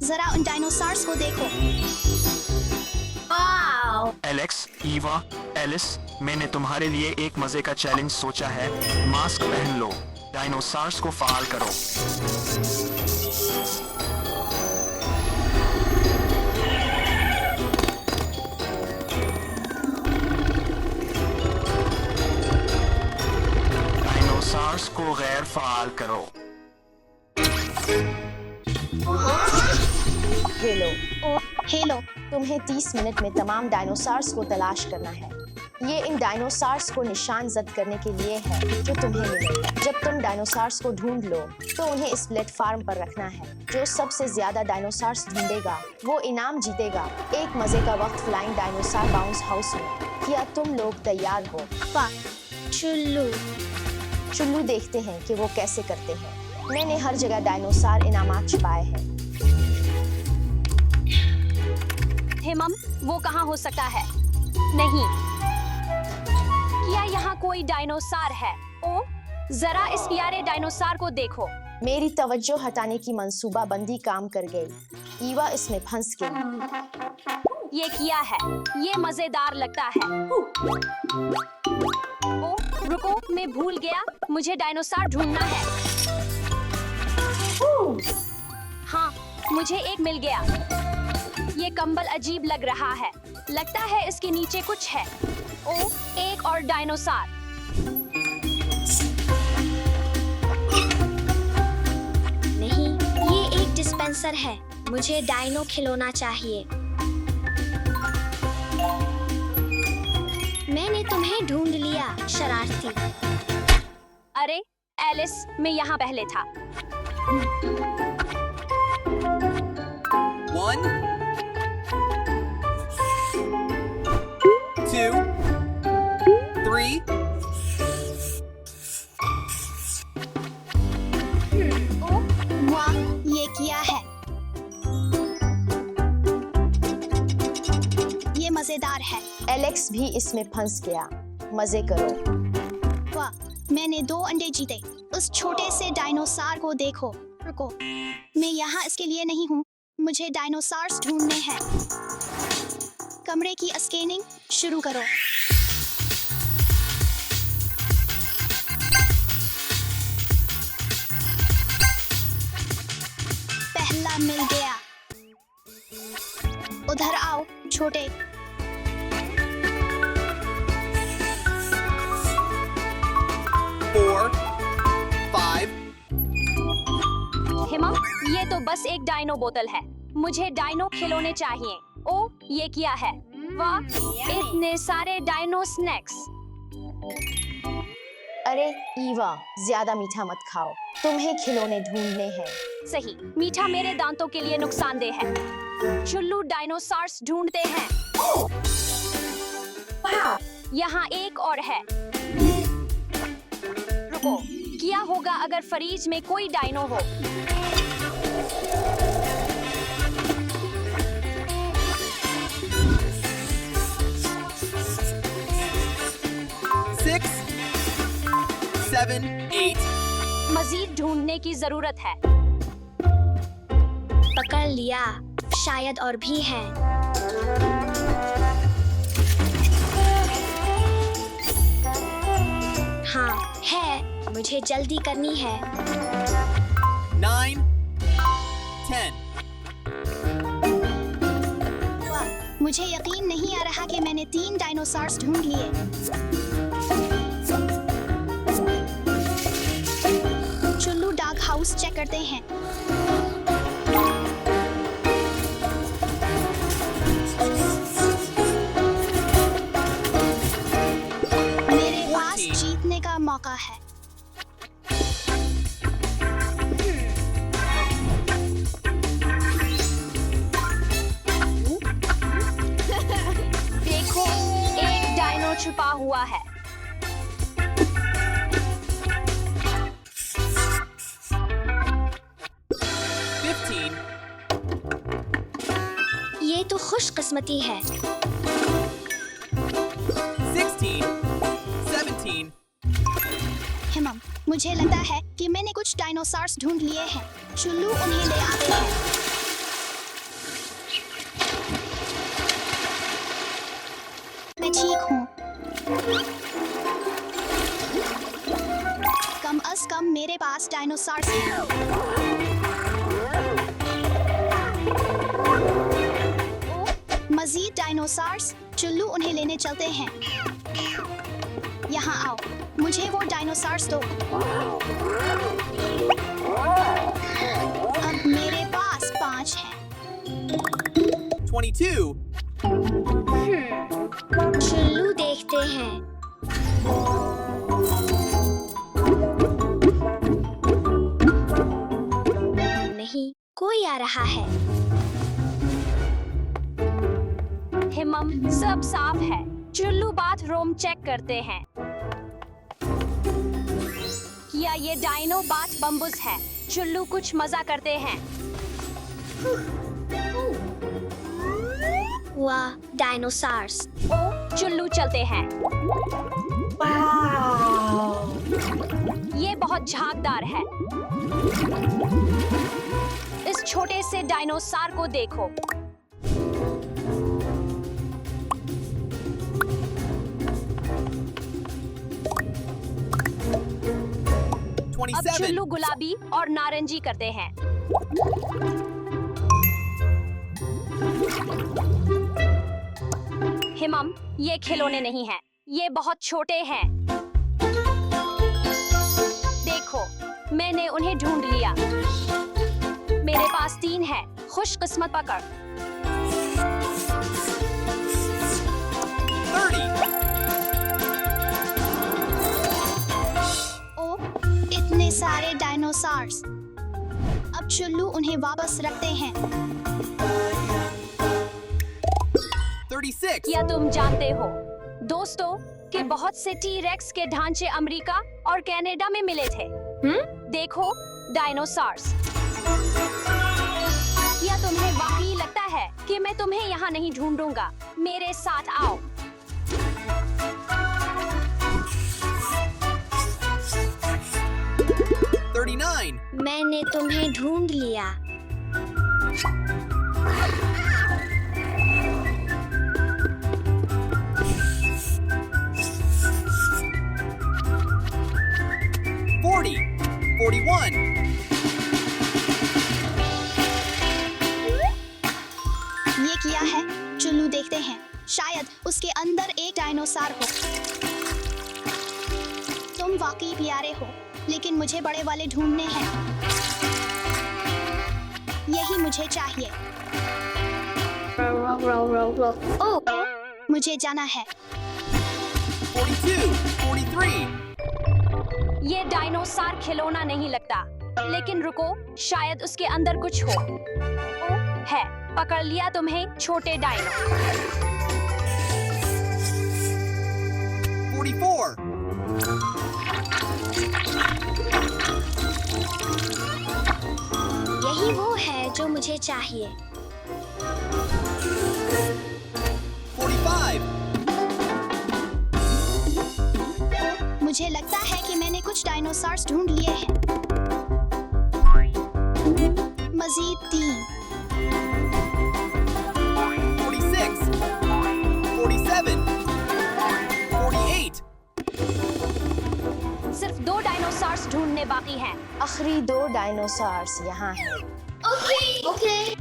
जरा उन डायनासोर्स को देखो। एलेक्स, ईवा, एलिस, मैंने तुम्हारे लिए एक मजे का चैलेंज सोचा है। मास्क पहन लो, डायनासोर्स को फाल करो। डायनासोर्स को गैर फाल करो। हेलो, तुम्हें 30 मिनट में तमाम डायनासोर्स को तलाश करना है। ये इन डायनासोर्स को निशान जद करने के लिए है जो तुम्हें मिले। जब तुम डायनासोर्स को ढूंढ लो तो उन्हें इस प्लेटफॉर्म पर रखना है। जो सबसे ज्यादा डायनासोर्स ढूंढेगा वो इनाम जीतेगा। एक मजे का वक्त फ्लाइंग डायनासोर बाउंस हाउस में। क्या तुम लोग तैयार हो? चुल्लू देखते हैं कि वो कैसे करते हैं। मैंने हर जगह डायनासोर इनामात छुपाए हैं। हेमम, वो कहाँ हो सकता है? नहीं, क्या यहाँ कोई डायनासोर है? ओ, जरा इस प्यारे डायनासोर को देखो। मेरी तवज्जो हटाने की मंसूबा बंदी काम कर गई। ईवा इसमें फंस गई। ये क्या है? ये मजेदार लगता है। ओ, रुको, मैं भूल गया, मुझे डायनासोर ढूंढना है। हाँ, मुझे एक मिल गया। ये कंबल अजीब लग रहा है। लगता है इसके नीचे कुछ है। ओ, एक और डायनासोर। नहीं, ये एक डिस्पेंसर है। मुझे डायनो खिलौना चाहिए। मैंने तुम्हें ढूंढ लिया, शरारती। अरे एलिस, मैं यहाँ पहले था। 1 2 3 वाह, ये क्या है? ये मजेदार है। एलेक्स भी इसमें फंस गया। मजे करो। वाह, मैंने 2 अंडे जीते। उस छोटे से डायनासोर को देखो। रुको, मैं यहाँ इसके लिए नहीं हूँ। मुझे डायनासोर्स ढूंढने हैं। कमरे की स्कैनिंग शुरू करो। पहला मिल गया। उधर आओ, छोटे। four, 5 हेमम, ये तो बस एक डायनो बोतल है। मुझे डायनो खिलौने चाहिए। ओ, ये क्या है? वाह, इतने सारे डायनो स्नैक्स। अरे ईवा, ज्यादा मीठा मत खाओ। तुम्हें खिलौने ढूंढने हैं। सही, मीठा मेरे दांतों के लिए नुकसानदेह है। चुल्लू डायनासोर्स ढूंढते हैं। यहाँ एक और है। रुको, क्या होगा अगर फ्रिज में कोई डायनो हो? Six, 7, 8 मजीद ढूंढने की जरूरत है। पकड़ लिया, शायद और भी हैं। हाँ, है। मुझे जल्दी करनी है। 9 10 मुझे यकीन नहीं आ रहा कि मैंने 3 डायनासोर्स ढूंढ लिए। चुल्लू डाग हाउस चेक करते हैं। मेरे पास जीतने का मौका है। देखो, एक डायनो छुपा हुआ है। ये तो खुशकिस्मती है। 16 17 हेमम, मुझे लगता है कि मैंने कुछ डायनासोर्स ढूंढ लिए हैं। चुल्लू उन्हें ले आते हैं। मैं ठीक हूँ। कम अज कम मेरे पास डायनासोर्स हैं। मजीद डायनासोर्स, चुल्लू उन्हें लेने चलते हैं। यहाँ आओ, मुझे वो डायनासोर्स दो। अब मेरे पास 5 हैं। 22. चुल्लू देखते हैं। नहीं, कोई आ रहा है। हिमम, सब साफ है। चुल्लू बाथरूम चेक करते हैं। क्या ये डायनो बाथ बम्बूस है? चुल्लू कुछ मजा करते हैं। वाह, डायनासोर्स। ओ, चुल्लू चलते हैं। ये बहुत झागदार है। इस छोटे से डायनासोर को देखो। अब 27. चुल्लू गुलाबी और नारंगी करते हैं। हिमम, ये खिलौने नहीं हैं, ये बहुत छोटे हैं। देखो, मैंने उन्हें ढूंढ लिया। मेरे पास 3 है। खुशकिस्मत पकड़। 30. ओ, इतने सारे डायनासोर्स। अब चुल्लू उन्हें वापस रखते हैं। 36. क्या तुम जानते हो, दोस्तों, कि बहुत से टी-रेक्स के ढांचे अमेरिका और कनाडा में मिले थे? देखो, डायनासोर्स। क्या तुम्हें वाकई लगता है कि मैं तुम्हें यहाँ नहीं ढूंढूंगा? मेरे साथ आओ। मैंने तुम्हें ढूंढ लिया। Forty. 41. ये किया है। चुल्लू देखते हैं। शायद उसके अंदर एक डायनासोर हो। तुम वाकई प्यारे हो, लेकिन मुझे बड़े वाले ढूंढने हैं। यही मुझे चाहिए। ओह, मुझे जाना है। 42. 43. ये डायनासोर खिलौना नहीं लगता, लेकिन रुको, शायद उसके अंदर कुछ हो। ओ, है, पकड़ लिया तुम्हें, छोटे डायनो। 44. यही वो है जो मुझे चाहिए। 45. मुझे लगता है कि मैंने कुछ डायनासोर्स ढूंढ लिए हैं। मजीद 3। 46. 47. 48. सिर्फ 2 डायनासोर्स ढूंढने बाकी हैं। आखिरी 2 डायनासोर्स यहाँ हैं। ओके।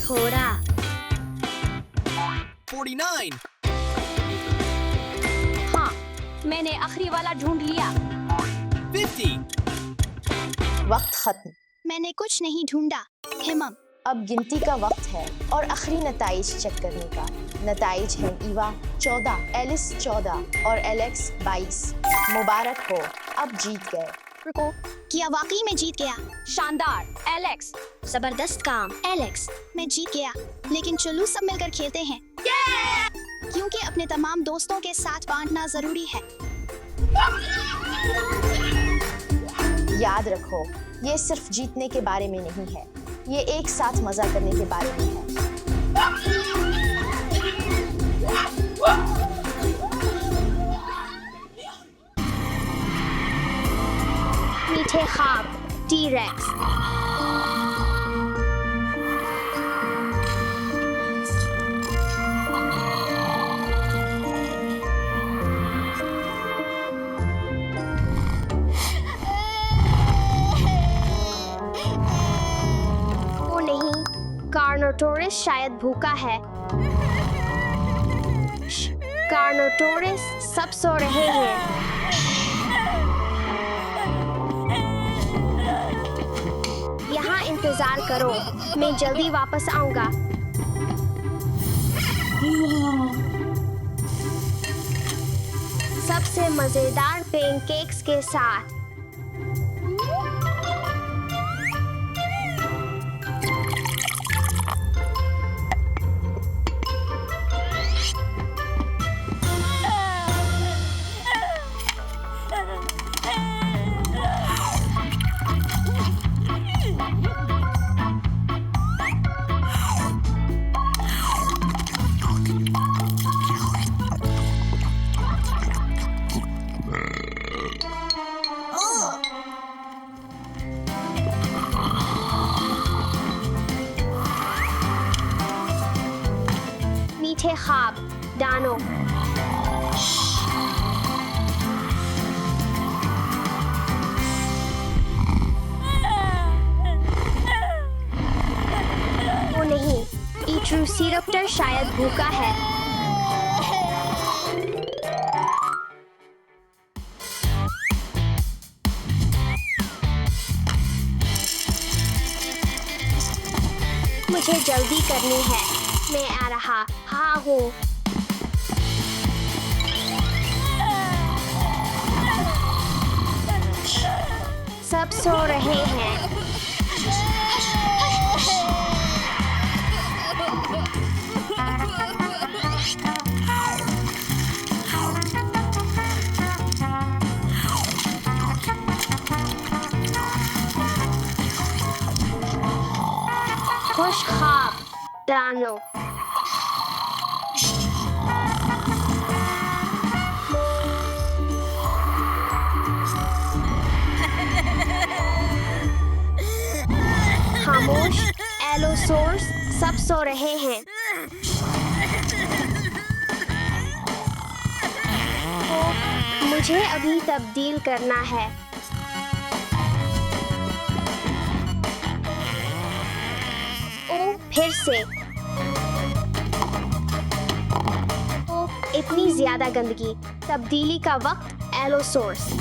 थोड़ा। 49. हाँ, मैंने आखिरी वाला ढूंढ लिया। 50. वक्त खत्म। मैंने कुछ नहीं ढूंढा। हिमम, अब गिनती का वक्त है और आखिरी नताइज चेक करने का। नताइज है ईवा 14, एलिस 14 और एलेक्स 22। मुबारक हो, अब जीत गए। रुको, क्या वाकई में जीत गया? शानदार, एलेक्स। जबरदस्त काम, एलेक्स। मैं जीत गया, लेकिन चुल्लू सब मिलकर खेलते हैं। क्योंकि अपने तमाम दोस्तों के साथ बांटना जरूरी है। याद रखो, ये सिर्फ जीतने के बारे में नहीं है, ये एक साथ मजा करने के बारे में है। मीठे ख्वाब, टी-रेक्स। कार्नोटोरस शायद भूखा है। कार्नोटोरस सब सो रहे हैं। यहाँ इंतजार करो, मैं जल्दी वापस आऊंगा। सबसे मजेदार पैनकेक्स के साथ। मीठे ख्वाब, डानो। ओ नहीं, इट्रोसीरोप्टर शायद भूखा है। मुझे जल्दी करनी है, मैं आ रहा हाँ हूँ। सब सो रहे हैं। खुश ख्वाब, डानो। खामोश, एलोसोर्स सब सो रहे हैं। मुझे अभी तब्दील करना है। ओ फिर से। ओ इतनी ज्यादा गंदगी। तब्दीली का वक्त, एलोसोर्स।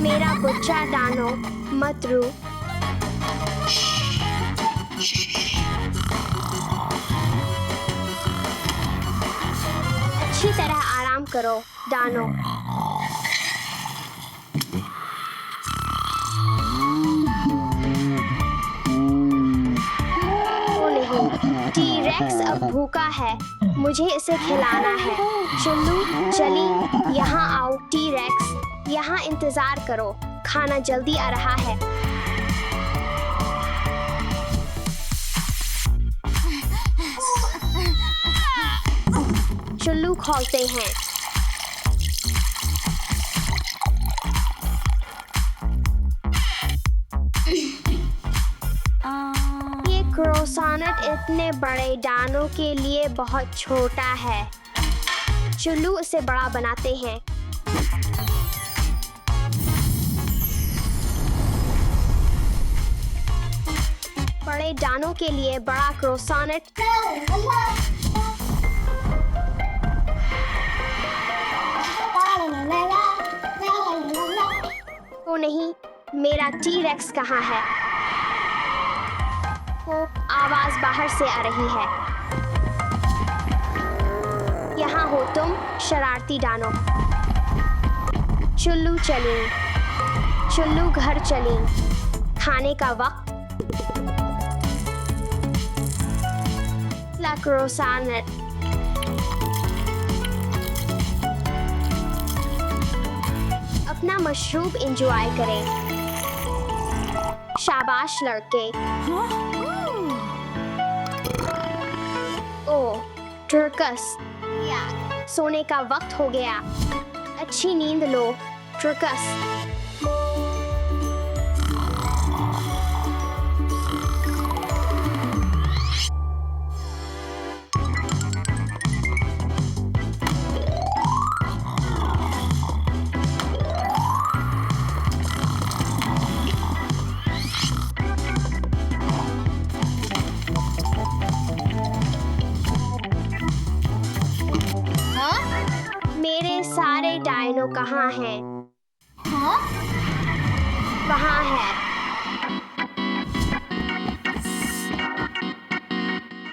मेरा बच्चा डानो, मत रो। अच्छी तरह आराम करो, डानो। टी-रेक्स अब भूखा है, मुझे इसे खिलाना है। चुल्लू, चली, यहाँ आओ। टी-रेक्स, यहाँ इंतजार करो, खाना जल्दी आ रहा है। चुल्लू खोलते हैं। ये क्रोसॉनट इतने बड़े डानो के लिए बहुत छोटा है। चुल्लू इसे बड़ा बनाते हैं। बड़े डानो के लिए बड़ा क्रोसॉनट। ओ नहीं, मेरा टी-रेक्स कहाँ है? ओ, आवाज बाहर से आ रही है। यहाँ हो तुम, शरारती डानो। चुल्लू चली, चुल्लू घर चली। खाने का वक्त। ला क्रोसॉनट। अपना मशरूब एंजॉय करें। शाबाश लड़के। ओ ट्रकस, सोने का वक्त हो गया। अच्छी नींद लो ट्रकस। डायनो कहाँ है? वहाँ है।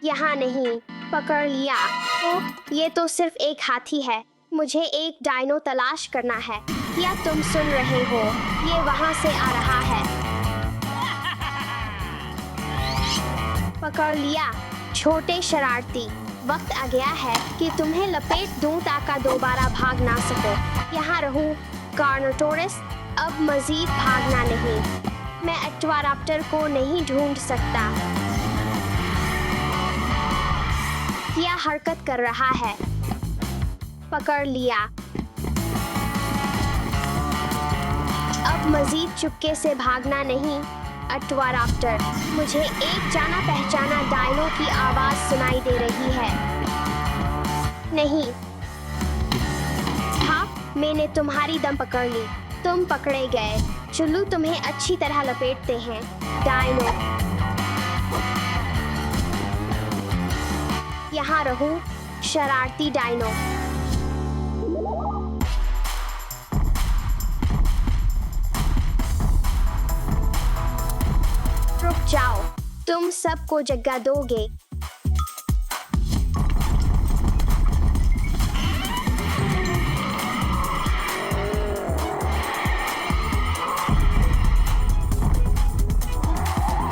यहाँ नहीं, पकड़ लिया। ओह, ये तो सिर्फ एक हाथी है। मुझे एक डायनो तलाश करना है। क्या तुम सुन रहे हो? ये वहाँ से आ रहा है। पकड़ लिया, छोटे शरारती। वक्त आ गया है कि तुम्हें लपेट दूं ताकि दोबारा भाग ना सको। यहाँ रहूं, कार्नोटोरस। अब मजीद भागना नहीं। मैं एक्टोराप्टर को नहीं ढूंढ सकता। क्या हरकत कर रहा है? पकड़ लिया। अब मजीद चुपके से भागना नहीं, एक्टोराप्टर। मुझे एक जाना पहचाना डायनो की आवाज सुनाई दे रही है। नहीं। हाँ, मैंने तुम्हारी दम पकड़ ली। तुम पकड़े गए। चलो तुम्हें अच्छी तरह लपेटते हैं, डायनो। यहाँ रहूं, शरारती डायनो। रुक जाओ, तुम सबको जगह दोगे।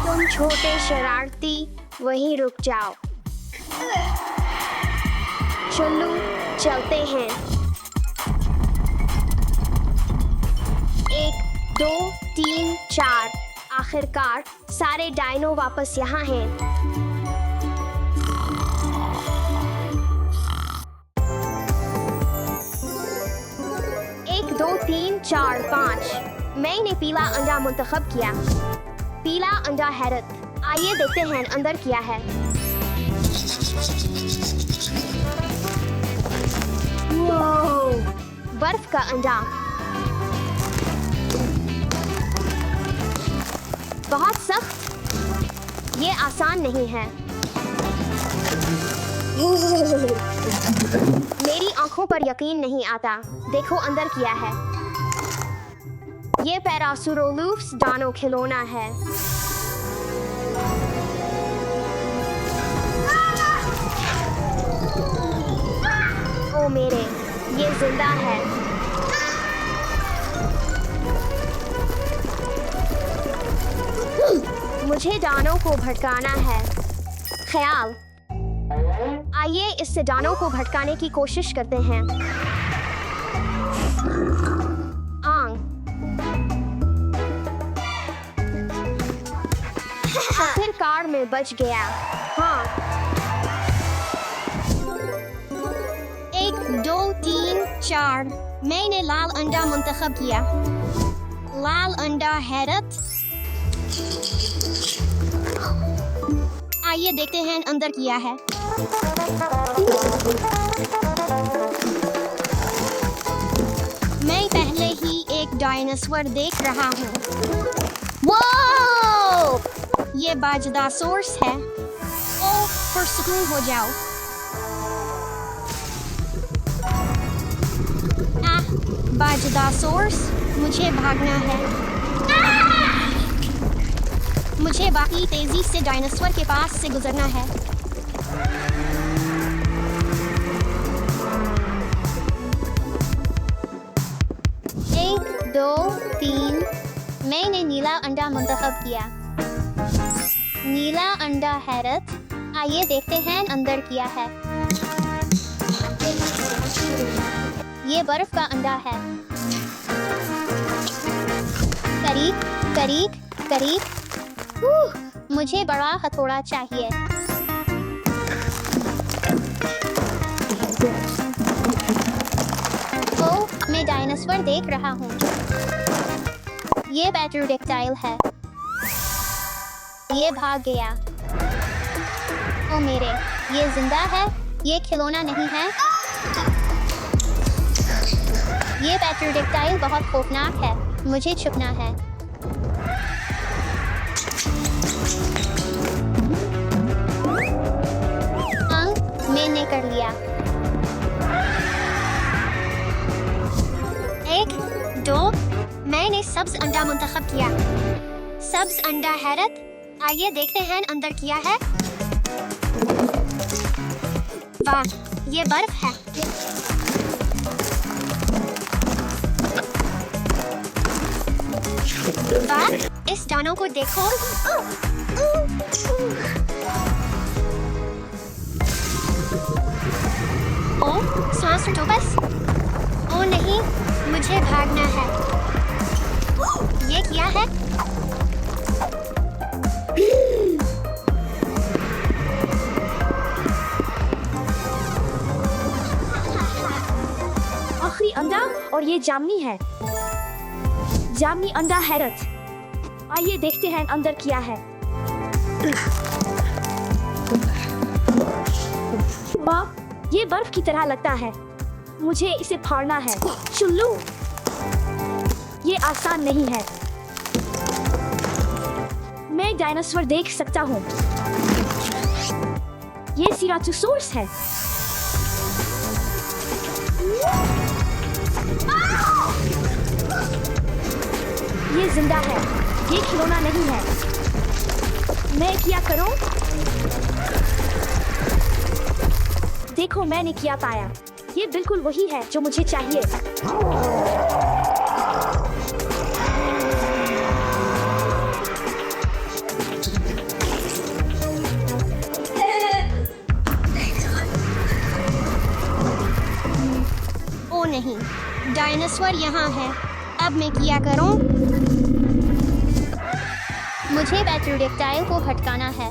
तुम छोटे शरारती वहीं रुक जाओ। चलो चलते हैं। 1 2 3 4। आखिरकार सारे डायनो वापस यहाँ हैं। 1 2 3 4 5। मैंने पीला अंडा मुंतखब किया। पीला अंडा हैरत। आइए देखते हैं अंदर क्या है। बर्फ का अंडा। बहुत सख्त। ये आसान नहीं है। मेरी आंखों पर यकीन नहीं आता। देखो अंदर क्या है। ये पैरासुरोलूफ्स डायनो खिलौना है। ओ मेरे, ये जिंदा है। मुझे डायनो को भटकाना है। ख्याल। आइए इससे डायनो को भटकाने की कोशिश करते हैं। आंग। आखिरकार में बच गया। हाँ। 1 2 3 4। मैंने लाल अंडा मुंतखब किया। लाल अंडा हैरत। आइए देखते हैं अंदर क्या है। मैं पहले ही एक डायनासोर देख रहा हूँ। वो ये बाजदासोर्स है। ओ, पुरसुकून हो जाओ। बाजदासोर्स, मुझे भागना है। मुझे बाकी तेजी से डायनासोर के पास से गुजरना है। एक 2 3। मैंने नीला अंडा मुंतखब किया। नीला अंडा हैरत। आइए देखते हैं अंदर क्या है। ये बर्फ का अंडा है। करीब करीब करीब। मुझे बड़ा हथौड़ा चाहिए। ओ, मैं डायनासोर देख रहा हूँ। ये बैटरडेक्टाइल है। ये भाग गया। ओ मेरे, ये जिंदा है। ये खिलौना नहीं है। ये बैटरडेक्टाइल बहुत खौफनाक है। मुझे छुपना है। मैंने कर लिया। 1, 2, मैंने सब्ज अंडा मुंतखब किया। सब्ज अंडा हैरत, आइए देखते हैं अंदर क्या है। वाह, ये बर्फ है। वाह, इस दानों को देखो। ओ, सांस तो बस। ओ नहीं, मुझे भागना है। ये क्या है? आखिरी अंडा और ये जामनी है। जामनी अंडा हैरत, आइए देखते हैं अंदर क्या है। वाह, ये बर्फ की तरह लगता है। मुझे इसे फाड़ना है। चुल्लू, ये आसान नहीं है। मैं डायनासोर देख सकता हूँ। ये सिराटोसोरस है। ये जिंदा है। ये खिलौना नहीं है। मैं क्या करूं? देखो मैंने क्या पाया। ये बिल्कुल वही है जो मुझे चाहिए। ओ नहीं, डायनासोर यहाँ है। अब मैं क्या करूं? मुझे बैटरडेक्टाइल को भटकाना है।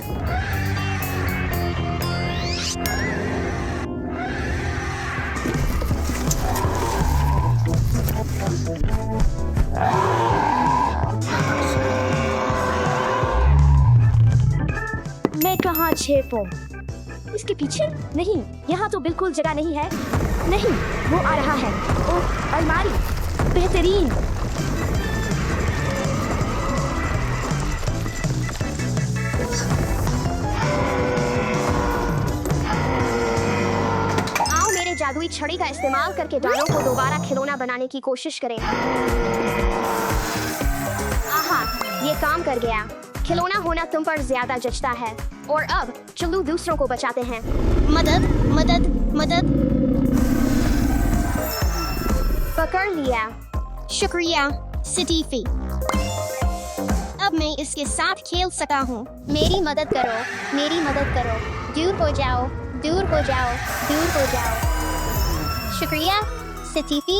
मैं कहाँ छिपूं? इसके पीछे? नहीं, यहाँ तो बिल्कुल जगह नहीं है। नहीं, वो आ रहा है। ओह, अलमारी, बेहतरीन। आओ मेरे जादुई छड़ी का इस्तेमाल करके डालों को दोबारा खिलौना बनाने की कोशिश करें। आहा, ये काम कर गया। खिलौना होना तुम पर ज्यादा जचता है। और अब चलो दूसरों को बचाते हैं। मदद, मदद, मदद। पकड़ लिया। शुक्रिया, स्टीफी। अब मैं इसके साथ खेल सकता हूँ। मेरी मदद करो, मेरी मदद करो। दूर हो जाओ, दूर हो जाओ, दूर हो जाओ। शुक्रिया, स्टीफी।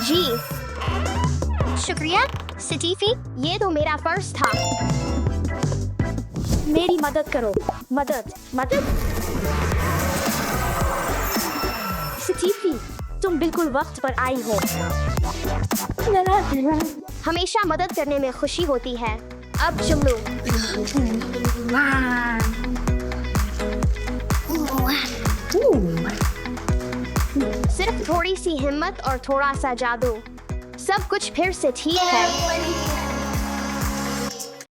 जी, शुक्रिया, स्टीफी। ये तो मेरा फर्ज था। मेरी मदद करो। मदद, मदद। स्टीफी, तुम बिल्कुल वक्त पर आई हो। हमेशा मदद करने में खुशी होती है। अब चलो। सिर्फ थोड़ी सी हिम्मत और थोड़ा सा जादू, सब कुछ फिर से ठीक है।